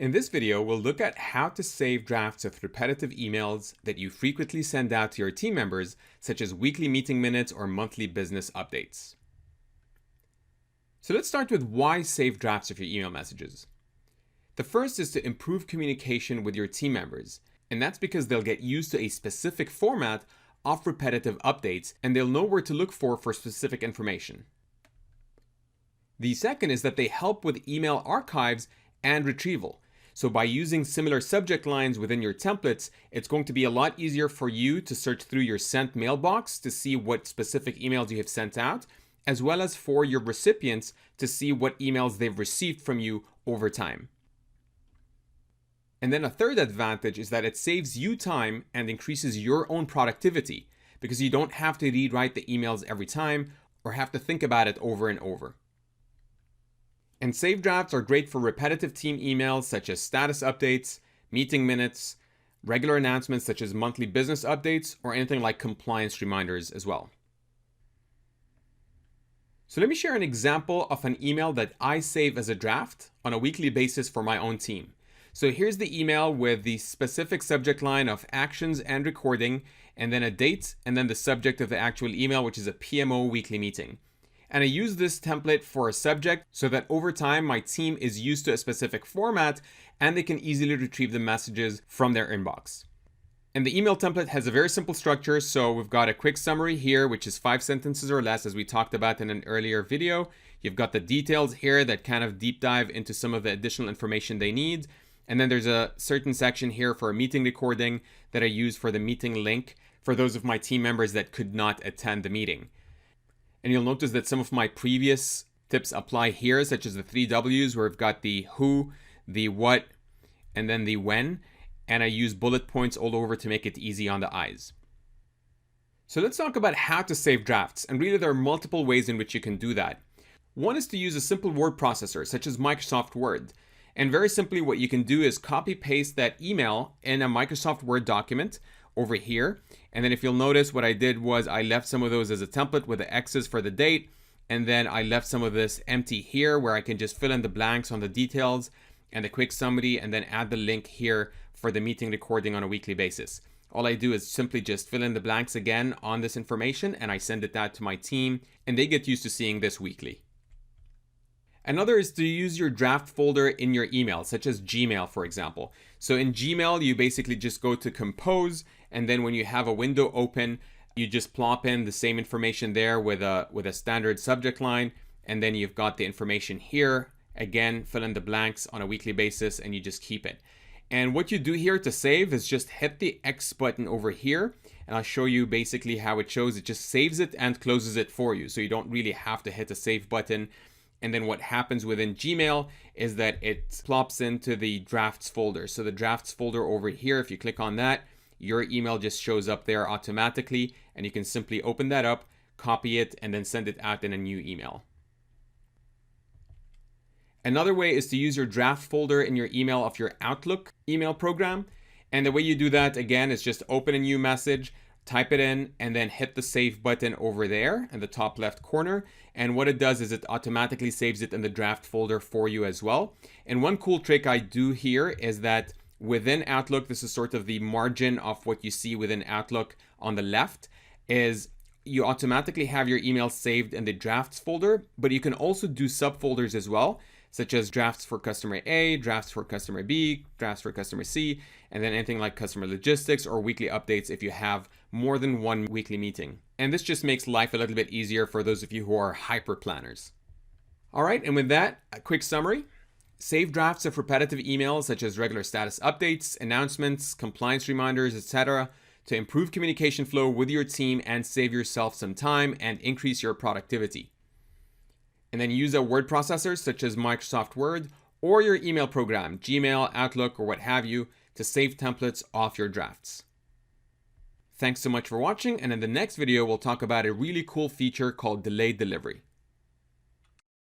In this video, we'll look at how to save drafts of repetitive emails that you frequently send out to your team members, such as weekly meeting minutes or monthly business updates. So let's start with why save drafts of your email messages. The first is to improve communication with your team members, and that's because they'll get used to a specific format of repetitive updates and they'll know where to look for specific information. The second is that they help with email archives and retrieval. So by using similar subject lines within your templates, it's going to be a lot easier for you to search through your sent mailbox to see what specific emails you have sent out, as well as for your recipients to see what emails they've received from you over time. And then a third advantage is that it saves you time and increases your own productivity because you don't have to rewrite the emails every time or have to think about it over and over. And save drafts are great for repetitive team emails such as status updates, meeting minutes, regular announcements such as monthly business updates, or anything like compliance reminders as well. So let me share an example of an email that I save as a draft on a weekly basis for my own team. So here's the email with the specific subject line of actions and recording, and then a date, and then the subject of the actual email, which is a PMO weekly meeting. And I use this template for a subject so that over time my team is used to a specific format and they can easily retrieve the messages from their inbox. And the email template has a very simple structure. So we've got a quick summary here, which is 5 sentences or less, as we talked about in an earlier video. You've got the details here that kind of deep dive into some of the additional information they need. And then there's a certain section here for a meeting recording that I use for the meeting link for those of my team members that could not attend the meeting. And you'll notice that some of my previous tips apply here, such as the 3 W's, where I've got the who, the what, and then the when. And I use bullet points all over to make it easy on the eyes. So let's talk about how to save drafts. And really, there are multiple ways in which you can do that. One is to use a simple word processor, such as Microsoft Word. And very simply, what you can do is copy paste that email in a Microsoft Word document over here. And then if you'll notice, what I did was I left some of those as a template with the X's for the date. And then I left some of this empty here where I can just fill in the blanks on the details and a quick summary, and then add the link here for the meeting recording on a weekly basis. All I do is simply just fill in the blanks again on this information, and I send it out to my team, and they get used to seeing this weekly. Another is to use your draft folder in your email, such as Gmail, for example. So in Gmail, you basically just go to Compose, and then when you have a window open, you just plop in the same information there with a standard subject line, and then you've got the information here. Again, fill in the blanks on a weekly basis, and you just keep it. And what you do here to save is just hit the X button over here, and I'll show you basically how it shows. It just saves it and closes it for you, so you don't really have to hit the save button. And then what happens within Gmail is that it plops into the drafts folder. So the drafts folder over here, if you click on that, your email just shows up there automatically, and you can simply open that up, copy it, and then send it out in a new email. Another way is to use your draft folder in your email of your Outlook email program. And the way you do that, again, is just open a new message, type it in, and then hit the save button over there in the top left corner. And what it does is it automatically saves it in the draft folder for you as well. And one cool trick I do here is that within Outlook, this is sort of the margin of what you see within Outlook on the left, is you automatically have your email saved in the drafts folder, but you can also do subfolders as well, such as drafts for customer A, drafts for customer B, drafts for customer C, and then anything like customer logistics or weekly updates if you have more than one weekly meeting. And this just makes life a little bit easier for those of you who are hyper planners. All right, and with that, a quick summary. Save drafts of repetitive emails such as regular status updates, announcements, compliance reminders, etc. to improve communication flow with your team and save yourself some time and increase your productivity. And then use a word processor such as Microsoft Word or your email program, Gmail, Outlook, or what have you, to save templates off your drafts. Thanks so much for watching, and in the next video, we'll talk about a really cool feature called delayed delivery.